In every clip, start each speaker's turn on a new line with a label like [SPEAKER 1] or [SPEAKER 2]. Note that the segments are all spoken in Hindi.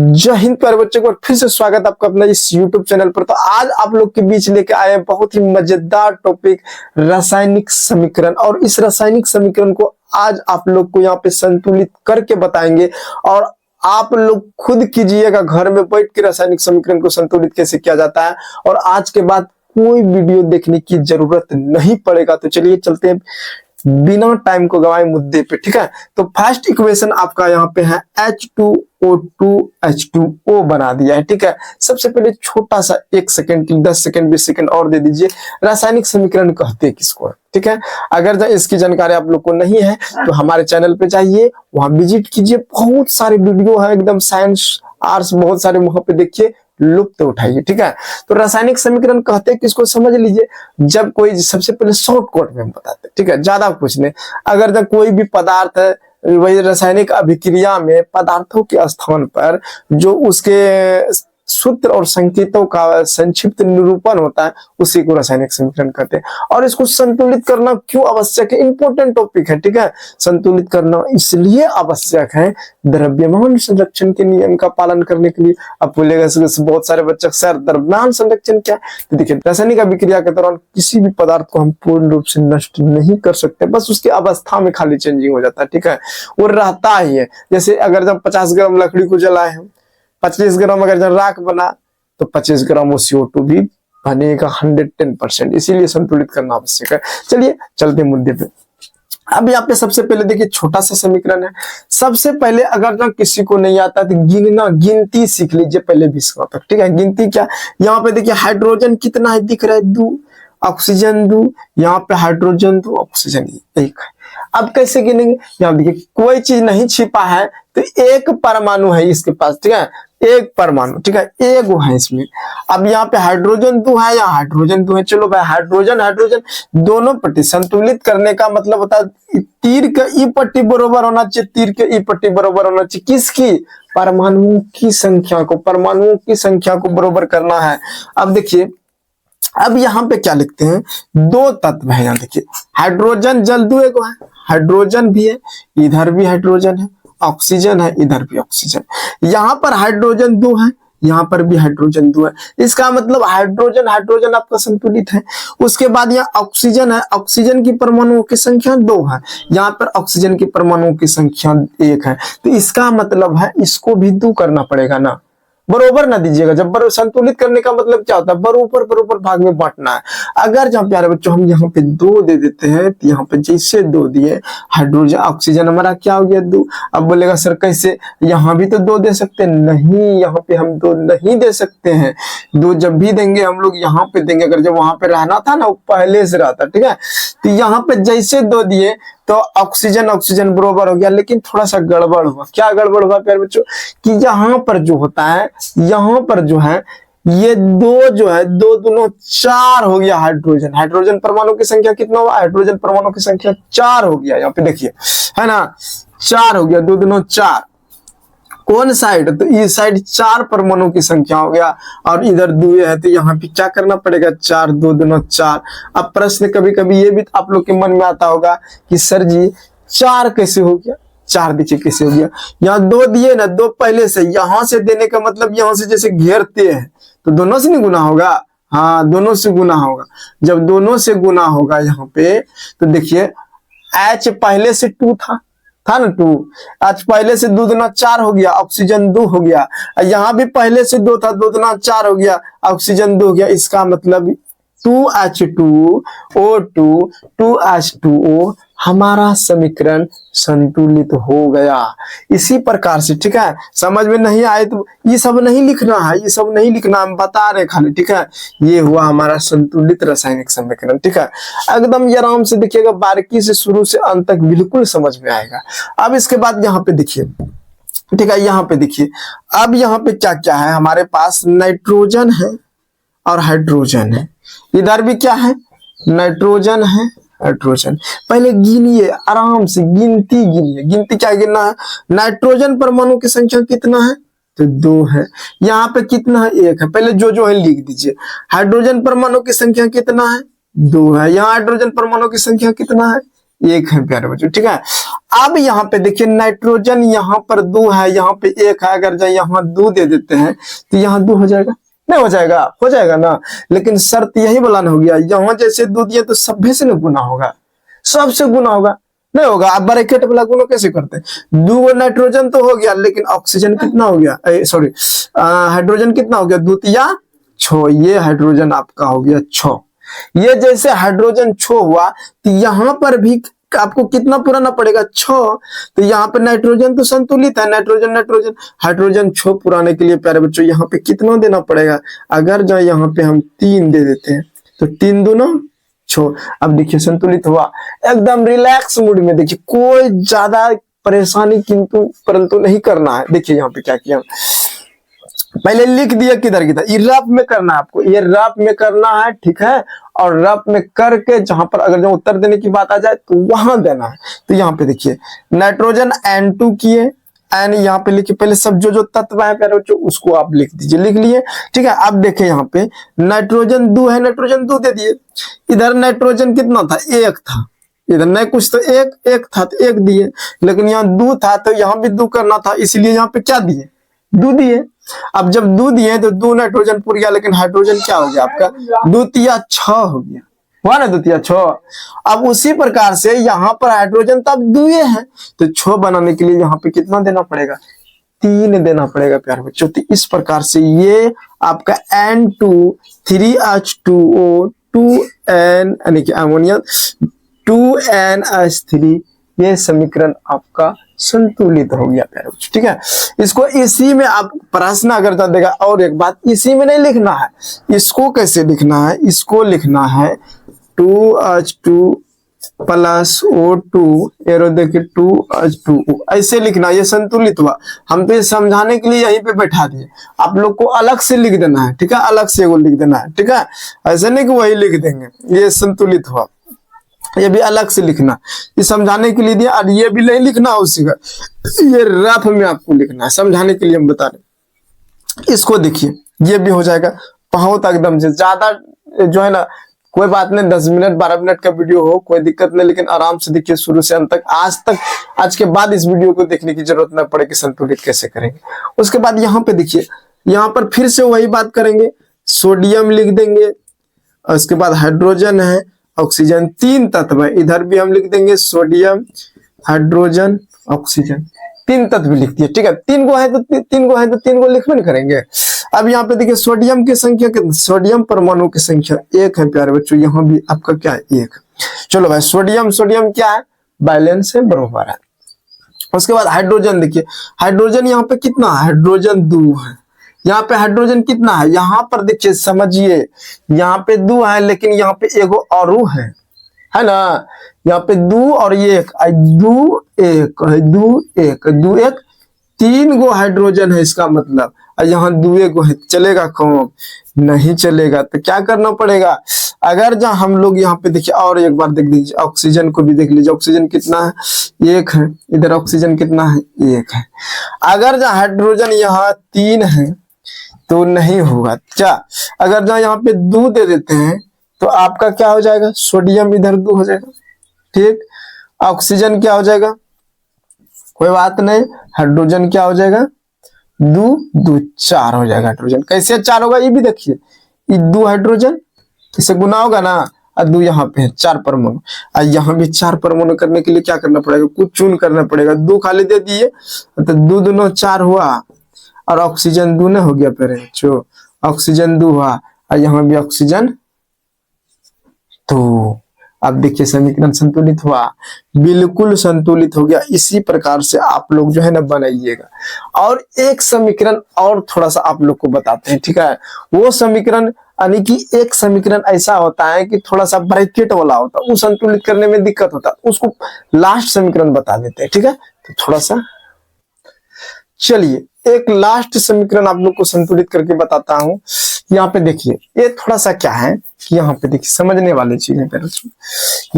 [SPEAKER 1] जय हिंद प्यारे बच्चों को फिर से स्वागत आपका अपना इस YouTube चैनल पर। तो आज आप लोग के बीच लेके आए हैं बहुत ही मजेदार टॉपिक रासायनिक समीकरण। और इस रासायनिक समीकरण को आज आप लोग को यहाँ पे संतुलित करके बताएंगे और आप लोग खुद कीजिएगा घर में बैठ के रासायनिक समीकरण को संतुलित कैसे किया जाता है। और आज के बाद कोई वीडियो देखने की जरूरत नहीं पड़ेगा। तो चलिए चलते हैं बिना टाइम को गवाए मुद्दे पे, ठीक है। तो फर्स्ट इक्वेशन आपका यहाँ पे है H2O2H2O बना दिया है, ठीक है। सबसे पहले छोटा सा 1 सेकंड की 10 सेकंड 20 सेकंड और दे दीजिए। रासायनिक समीकरण कहते हैं किसको, ठीक है। अगर इसकी जानकारी आप लोग को नहीं है तो हमारे चैनल पे जाइए, वहां विजिट कीजिए, बहुत सारे वीडियो है एकदम साइंस आर्ट्स बहुत सारे, वहां पे देखिए, लुप्त उठाइए, ठीक है। तो रासायनिक समीकरण कहते हैं किसको समझ लीजिए। जब कोई, सबसे पहले शॉर्टकट में हम बताते हैं, ठीक है, ज्यादा कुछ नहीं। अगर जब कोई भी पदार्थ है, वही रासायनिक अभिक्रिया में पदार्थों के स्थान पर जो उसके सूत्र और संकेतों का संक्षिप्त निरूपण होता है उसी को रासायनिक समीकरण कहते हैं। और इसको संतुलित करना क्यों आवश्यक है, इंपॉर्टेंट टॉपिक है, ठीक है। संतुलित करना इसलिए आवश्यक है द्रव्यमान संरक्षण के नियम का पालन करने के लिए। अब बोलेगा बहुत सारे बच्चे सर द्रव्यमान संरक्षण क्या है, तो देखिए रासायनिक अभिक्रिया के दौरान किसी भी पदार्थ को हम पूर्ण रूप से नष्ट नहीं कर सकते, बस उसकी अवस्था में खाली चेंजिंग हो जाता है, ठीक है। वो रहता ही है। जैसे अगर जब 50 ग्राम लकड़ी को जलाए हम, 25 ग्राम अगर जब राख बना तो 25 ग्राम वो CO2 भी बनेगा 110%। इसीलिए संतुलित करना आवश्यक है। चलिए चलते मुद्दे पे। अब यहाँ पे सबसे पहले देखिए छोटा सा समीकरण है। सबसे पहले अगर ना किसी को नहीं आता तो गिनती सीख लीजिए पहले 20 तक, ठीक है। गिनती क्या, यहाँ पे देखिए हाइड्रोजन कितना है दिख रहा है 2, ऑक्सीजन 2, यहाँ पे हाइड्रोजन 2, ऑक्सीजन 1 है। अब कैसे गिनेंगे, यहाँ देखिए कोई चीज नहीं छिपा है तो एक परमाणु है इसके पास, ठीक है, एक परमाणु, ठीक है, एक वो है इसमें। अब यहाँ पे हाइड्रोजन 2 है, यहाँ हाइड्रोजन 2 है। चलो भाई हाइड्रोजन हाइड्रोजन दोनों पट्टी संतुलित करने का मतलब होता है तीर के ई पट्टी बराबर होना चाहिए, तीर के ई पट्टी बराबर होना चाहिए किसकी, परमाणुओं की संख्या को, परमाणुओं की संख्या को बराबर करना है। अब देखिए अब यहाँ पे क्या लिखते हैं, 2 तत्व है। यहाँ देखिए हाइड्रोजन जल 2 एक है, हाइड्रोजन भी है, इधर भी हाइड्रोजन है, ऑक्सीजन है, इधर भी ऑक्सीजन। यहाँ पर हाइड्रोजन 2 है, यहाँ पर भी हाइड्रोजन 2 है। इसका मतलब हाइड्रोजन हाइड्रोजन आपका संतुलित है। उसके बाद यहाँ ऑक्सीजन है, ऑक्सीजन की परमाणुओं की संख्या 2 है, यहाँ पर ऑक्सीजन की परमाणुओं की संख्या 1 है। तो इसका मतलब है इसको भी 2 करना पड़ेगा ना, बरोबर ना दीजिएगा। जब संतुलित करने का मतलब क्या होता है, बरोबर बरोबर भाग में बांटना है। अगर जब प्यारे बच्चों हम यहाँ पे 2 दे देते हैं तो यहाँ पे जैसे 2 दिए, हाइड्रोजन ऑक्सीजन हमारा क्या हो गया 2। अब बोलेगा सर कैसे, यहाँ भी तो 2 दे सकते हैं, नहीं यहाँ पे हम 2 नहीं दे सकते हैं। 2 जब भी देंगे हम लोग यहाँ पे देंगे, अगर जब वहां पे रहना था ना वो पहले से रहता, ठीक है। तो यहाँ पे जैसे 2 दिए तो ऑक्सीजन ऑक्सीजन बरोबर हो गया, लेकिन थोड़ा सा गड़बड़ हुआ। क्या गड़बड़ हुआ प्यारे बच्चों, कि यहाँ पर जो होता है, यहाँ पर जो है ये 2 जो है 2 दूनो 4 हो गया हाइड्रोजन। हाइड्रोजन परमाणु की संख्या कितना हुआ, हाइड्रोजन परमाणु की संख्या 4 हो गया। यहाँ पे देखिए है ना 4 हो गया, 2 दूनो 4। कौन साइड, तो इस साइड 4 परमाणु की संख्या हो गया और इधर 2 है, तो यहाँ पे क्या करना पड़ेगा 4, 2 दूनो 4। अब प्रश्न कभी कभी ये भी आप लोग के मन में आता होगा कि सर जी 4 कैसे हो गया, 4 देखिए कैसे हो गया। यहाँ 2 दिए ना, 2 पहले से, यहाँ से देने का मतलब यहाँ से जैसे घेरते हैं तो दोनों से नहीं गुना होगा, हाँ दोनों से गुना होगा। जब दोनों से गुना होगा यहाँ पे तो देखिए H पहले से 2 था ना 2, आज पहले से 2 दूना 4 हो गया, ऑक्सीजन 2 हो गया। यहाँ भी पहले से 2 था, 2 दूना 4 हो गया, ऑक्सीजन 2 हो गया। इसका मतलब 2H2O2 2H2O हमारा समीकरण संतुलित हो गया। इसी प्रकार से, ठीक है। समझ में नहीं आए तो ये सब नहीं लिखना है, ये सब नहीं लिखना, हम बता रहे खाली, ठीक है। ये हुआ हमारा संतुलित रासायनिक समीकरण, ठीक है। एकदम ये आराम से देखिएगा, बारीकी से शुरू से अंत तक बिल्कुल समझ में आएगा। अब इसके बाद यहाँ पे देखिए, ठीक है, यहाँ पे देखिए अब यहाँ पे क्या क्या है, हमारे पास नाइट्रोजन है और हाइड्रोजन है। इधर भी क्या है, नाइट्रोजन है, हाइड्रोजन। पहले गिनिए आराम से, गिनती गिनिए। गिनती क्या गिनना है, नाइट्रोजन परमाणु की संख्या कितना है तो 2 है, यहाँ पे कितना है 1 है। पहले जो है लिख दीजिए। हाइड्रोजन परमाणु की संख्या कितना है 2 है, यहाँ हाइड्रोजन परमाणु की संख्या कितना है एक है प्यारे बच्चों, ठीक है। अब यहाँ पे देखिए नाइट्रोजन यहाँ पर 2 है, यहाँ पे 1 है, अगर जाए यहाँ 2 दे देते हैं तो यहाँ 2 हो जाएगा, नहीं हो जाएगा ना। लेकिन शर्त यही बोला ना हो गया, यहाँ जैसे 2 दिए तो सभ्य से ना गुना होगा, सबसे गुना होगा, नहीं होगा। आप ब्रैकेट वाला गुना कैसे करते हैं, 2 नाइट्रोजन तो हो गया, लेकिन ऑक्सीजन कितना हो गया, सॉरी हाइड्रोजन कितना हो गया, 2 तिया 6, ये हाइड्रोजन आपका हो गया 6। ये जैसे हाइड्रोजन 6 हुआ तो यहाँ पर भी आपको कितना पुराना पड़ेगा, 6। तो यहाँ पे नाइट्रोजन तो संतुलित है, नाइट्रोजन हाइड्रोजन 6 पुराने के लिए प्यारे बच्चों यहाँ पे कितना देना पड़ेगा, अगर जो यहाँ पे हम 3 दे देते हैं तो 3 दूना 6। अब देखिए संतुलित हुआ, एकदम रिलैक्स मूड में, देखिए कोई ज्यादा परेशानी किंतु परंतु नहीं करना है। देखिए यहाँ पे क्या किया, पहले लिख दिया किधर किधर, ये रफ में करना है आपको, ये रफ में करना है, ठीक है। और रफ में करके जहां पर अगर जो उत्तर देने की बात आ जाए तो वहां देना है। तो यहाँ पे देखिए नाइट्रोजन N2 किए, एन यहाँ पे लिखिए, पहले सब जो तत्व है प्यारे बच्चों उसको आप लिख दीजिए, लिख लिए, ठीक है। अब देखे यहाँ पे नाइट्रोजन 2 है, नाइट्रोजन 2 दे दिए। इधर नाइट्रोजन कितना था, 1 था, इधर नहीं कुछ तो 1 था तो 1 दिए, लेकिन यहाँ 2 था तो यहाँ भी 2 करना था, इसलिए यहाँ पे क्या दिए, 2 दिए। अब जब 2 दिए तो 2 नाइट्रोजन पूर गया, लेकिन हाइड्रोजन क्या हो गया आपका, 2 तिया 6 हो गया, हुआ ना 2 तिया 6। अब उसी प्रकार से यहाँ पर हाइड्रोजन तो अब 2 है, तो 6 बनाने के लिए यहाँ पे कितना देना पड़ेगा, 3 देना पड़ेगा प्यारे बच्चों। तो इस प्रकार से ये आपका N2 3H2O 2N यानी कि अमोनिया 2NH3, ये समीकरण आपका संतुलित हो गया प्यारे बच्चों, ठीक है। इसको इसी में आप प्रश्न अगर कर देगा, और एक बात इसी में नहीं लिखना है, इसको कैसे लिखना है, इसको लिखना है 2H2 प्लस O2 एरो देखिए 2H2O, ऐसे लिखना, ये संतुलित हुआ। हम तो ये समझाने के लिए यहीं पे बैठा दिए, आप लोग को अलग से लिख देना है, ठीक है, अलग से वो लिख देना है, ठीक है। ऐसे नहीं कि वही लिख देंगे, ये संतुलित हुआ, ये भी अलग से लिखना, ये समझाने के लिए दिया। और ये भी नहीं लिखना उसी का, ये रफ में आपको लिखना है, समझाने के लिए हम बता रहे। इसको देखिए ये भी हो जाएगा बहुत एकदम से, ज्यादा जो है ना कोई बात नहीं, 10 मिनट 12 मिनट का वीडियो हो कोई दिक्कत नहीं, लेकिन आराम से देखिए शुरू से अंत तक, आज के बाद इस वीडियो को देखने की जरूरत न पड़े कि संतुलित कैसे करेंगे। उसके बाद यहाँ पे देखिए, यहाँ पर फिर से वही बात करेंगे, सोडियम लिख देंगे, और उसके बाद हाइड्रोजन है, ऑक्सीजन, 3 तत्व है, इधर भी हम लिख देंगे सोडियम हाइड्रोजन ऑक्सीजन, 3 तत्व लिख दिए, ठीक है। 3 गो है तो 3 गो लिखबे नहीं करेंगे। अब यहाँ पे देखिए सोडियम की संख्या, सोडियम परमाणु की संख्या 1 है प्यारे बच्चों, यहाँ भी आपका क्या है 1। चलो भाई सोडियम क्या है, बैलेंस है, बराबर है। उसके बाद हाइड्रोजन देखिए, हाइड्रोजन यहाँ पे कितना है, हाइड्रोजन 2 है, यहाँ पे हाइड्रोजन कितना है, यहाँ पर देखिए समझिए, यहाँ पे 2 है, लेकिन यहाँ पे एगो और है ना, यहाँ पे 2 और 1, 2 1 3 गो हाइड्रोजन है, इसका मतलब यहाँ 2 गो है, चलेगा कौन, नहीं चलेगा। तो क्या करना पड़ेगा, अगर जहाँ हम लोग यहाँ पे देखिए, और एक बार देख लीजिए, ऑक्सीजन को भी देख लीजिए, ऑक्सीजन कितना है, 1 है, इधर ऑक्सीजन कितना है, 1 है। अगर जहाँ हाइड्रोजन यहाँ 3 है तो नहीं होगा, क्या, अगर जहाँ यहाँ पे 2 दे देते हैं तो आपका क्या हो जाएगा, सोडियम इधर 2 हो जाएगा, ठीक। ऑक्सीजन क्या हो जाएगा, कोई बात नहीं, हाइड्रोजन क्या हो जाएगा, 2 4 हो जाएगा हाइड्रोजन। कैसे 4 होगा, ये भी देखिए, ये 2 हाइड्रोजन इसे गुना होगा ना, और 2 यहाँ पे है 4 परमाणु, और यहाँ भी 4 परमाणु करने के लिए क्या करना पड़ेगा, कुछ चून करना पड़ेगा। 2 खाली दे दिए तो 2 दूना 4 हुआ, और ऑक्सीजन 2 ना हो गया, फिर जो ऑक्सीजन 2 हुआ, और यहाँ भी ऑक्सीजन 2। अब देखिए समीकरण संतुलित हुआ, बिल्कुल संतुलित हो गया। इसी प्रकार से आप लोग जो है ना बनाइएगा। और एक समीकरण और थोड़ा सा आप लोग को बताते हैं, ठीक है। वो समीकरण यानी कि एक समीकरण ऐसा होता है कि थोड़ा सा ब्रैकेट वाला होता है, वो संतुलित करने में दिक्कत होता है, उसको लास्ट समीकरण बता देते हैं, ठीक है। तो थोड़ा सा चलिए एक लास्ट समीकरण आप लोग को संतुलित करके बताता हूं। यहाँ पे देखिए, ये थोड़ा सा क्या है कि यहाँ पे देखिए समझने वाली चीज है।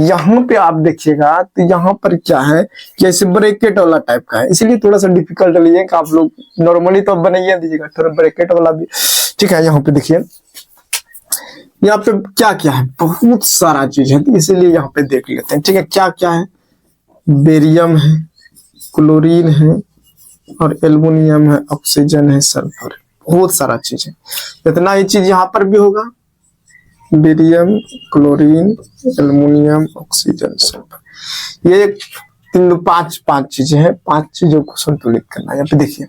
[SPEAKER 1] यहाँ पे आप देखिएगा तो यहाँ पर क्या है कि ऐसे ब्रैकेट वाला टाइप का है, इसलिए थोड़ा सा डिफिकल्ट लिए कि आप लोग नॉर्मली तो बनाइए दीजिएगा, थोड़ा ब्रैकेट वाला भी, ठीक है। यहाँ पे देखिए यहाँ पे क्या क्या है, बहुत सारा चीज है, तो इसीलिए यहाँ पे देख लेते हैं। ठीक है, क्या क्या है, बेरियम है, क्लोरीन है, और एल्युमिनियम है, ऑक्सीजन है, सल्फर, बहुत सारा चीज है। इतना ही चीज यहाँ पर भी होगा, barium, chlorine, aluminium, oxygen, sulphur, ये पांच चीजें हैं। 5 चीजों को संतुलित करना है। यहाँ पे देखिए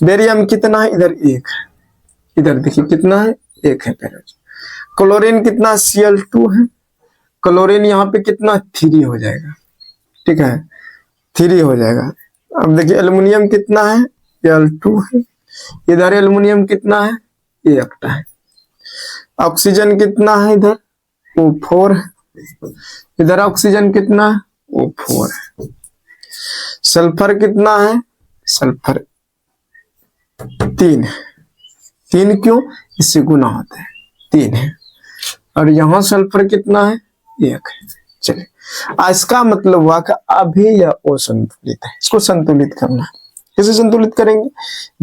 [SPEAKER 1] बेरियम कितना है, इधर 1 है, इधर देखिए कितना है, 1 है बेरियम। क्लोरीन कितना, Cl2 है, क्लोरीन यहाँ पे कितना, 3 हो जाएगा। ठीक है, 3 हो जाएगा। अब देखिए एल्युमिनियम कितना है, Al2 है, इधर एल्युमिनियम कितना है, 1 है। ऑक्सीजन कितना है, इधर O4 है, इधर ऑक्सीजन कितना है, O4 है। सल्फर कितना है, सल्फर 3 है। 3 क्यों, इससे गुना होता है, 3 है। और यहाँ सल्फर कितना है, 1 है। चलिए, इसका मतलब हुआ कि अभी यह असंतुलित है, इसको संतुलित करना है। कैसे संतुलित करेंगे,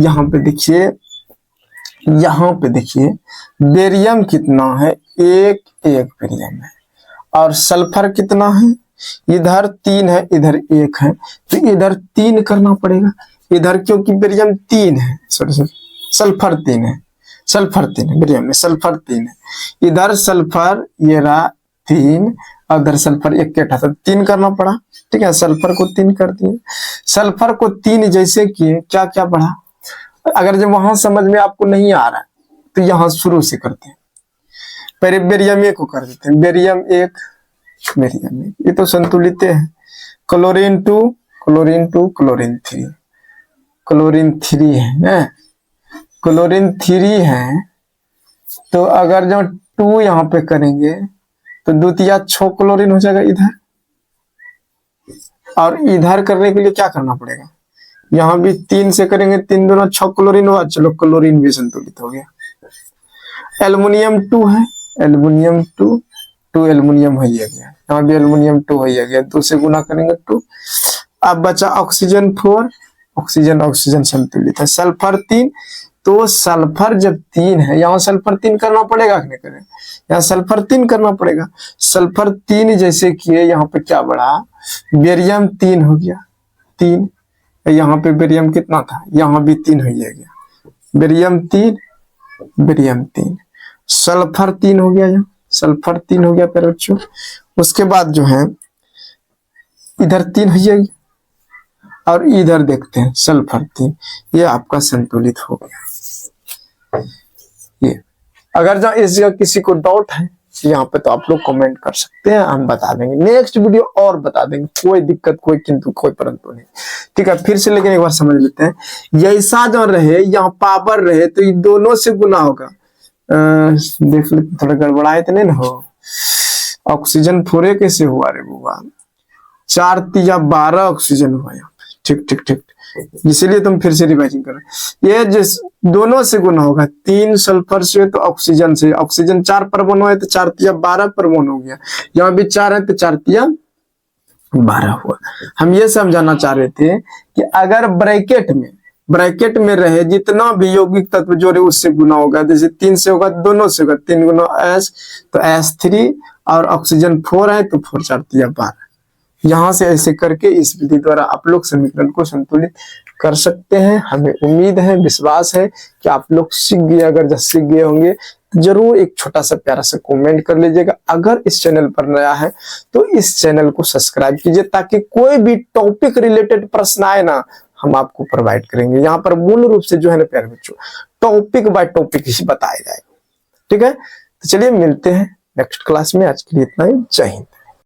[SPEAKER 1] यहाँ पे देखिए, यहाँ पे देखिए बेरियम कितना है, 1 बेरियम है, और सल्फर कितना है, इधर 3 है, इधर 1 है, तो इधर 3 करना पड़ेगा इधर, क्योंकि बेरियम 3 है, सॉरी सल्फर 3 है, सल्फर 3 है, बेरियम में सल्फर 3 है, इधर सल्फर ये रहा 3, और इधर सल्फर 1 के था, 3 करना पड़ा। ठीक है, सल्फर को 3 कर दिए। सल्फर को 3 जैसे किए, क्या क्या बढ़ा, अगर जब वहां समझ में आपको नहीं आ रहा है तो यहां शुरू से करते हैं। पहले बेरियम 1 को कर देते हैं, बेरियम 1, बेरियम 1, ये तो संतुलित है। क्लोरीन 2, क्लोरीन 2, क्लोरीन 3, क्लोरीन 3 है, क्लोरीन 3 है, तो अगर जो 2 यहाँ पे करेंगे तो 2 तिया 6 क्लोरीन हो जाएगा इधर, और इधर करने के लिए क्या करना पड़ेगा, यहाँ भी 3 से करेंगे, 3 दूना 6 क्लोरीन हुआ, चलो क्लोरीन भी संतुलित हो गया। एल्युमिनियम 2 है, एल्युमिनियम 2 एल्युमिनियम हो गया, यहाँ भी एल्युमिनियम 2 हो गया, 2 से गुना करेंगे 2। अब बचा ऑक्सीजन 4, ऑक्सीजन, ऑक्सीजन संतुलित है। सल्फर 3, तो सल्फर जब 3 है, यहाँ सल्फर 3 करना पड़ेगा कि नहीं करें, यहाँ सल्फर 3 करना पड़ेगा। सल्फर 3 जैसे किए, यहाँ पे क्या बढ़ा, बेरियम 3 हो गया, 3, यहाँ पे बेरियम कितना था, यहाँ भी 3 हो गया, बेरियम 3, बेरियम 3, सल्फर 3 हो गया, यहाँ सल्फर 3 हो गया प्यारे बच्चों। उसके बाद जो है इधर 3 हो जाएगी, और इधर देखते हैं सल्फर 3, ये आपका संतुलित हो गया। ये अगर जो इस जगह किसी को डाउट है यहाँ पे, तो आप लोग कमेंट कर सकते हैं, हम बता देंगे, नेक्स्ट वीडियो और बता देंगे, कोई दिक्कत, कोई किंतु, कोई परंतु नहीं। ठीक है, फिर से लेकिन एक बार समझ लेते हैं, ऐसा जो रहे, यहाँ पावर रहे, तो ये दोनों से गुना होगा। देख लेते, थोड़ा गड़बड़ाए तो नहीं ना हो, ऑक्सीजन 4 कैसे हुआ रे बुआ, 4 तिया 12 ऑक्सीजन हुआ यहाँ पे। ठीक ठीक ठीक, इसीलिए तुम फिर से रिवाइजिंग कर, ये जिस दोनों से गुना होगा, 3 सल्फर से तो ऑक्सीजन से, ऑक्सीजन 4 परमाणु है तो 4 तिया 12 परमाणु हो गया, यहाँ भी 4 है तो 4 तिया 12 हुआ। हम ये समझाना चाह रहे थे कि अगर ब्रैकेट में रहे जितना भी यौगिक तत्व जोड़े उससे गुना होगा, जैसे 3 से होगा दोनों से होगा, 3 गुना S तो S3, और ऑक्सीजन 4 है तो 4 4 तिया 12। यहां से ऐसे करके इस विधि द्वारा आप लोग समीकरण को संतुलित कर सकते हैं। हमें उम्मीद है, विश्वास है कि आप लोग सीख गए। अगर जब सीख गए होंगे तो जरूर एक छोटा सा प्यारा सा कमेंट कर लीजिएगा। अगर इस चैनल पर नया है तो इस चैनल को सब्सक्राइब कीजिए, ताकि कोई भी टॉपिक रिलेटेड प्रश्न आए ना, हम आपको प्रोवाइड करेंगे। यहाँ पर मूल रूप से जो है ना प्यारे बच्चों, टॉपिक बाय टॉपिक ही बताया जाएगा। ठीक है, तो चलिए मिलते हैं नेक्स्ट क्लास में। आज के लिए इतना ही, जय हिंद।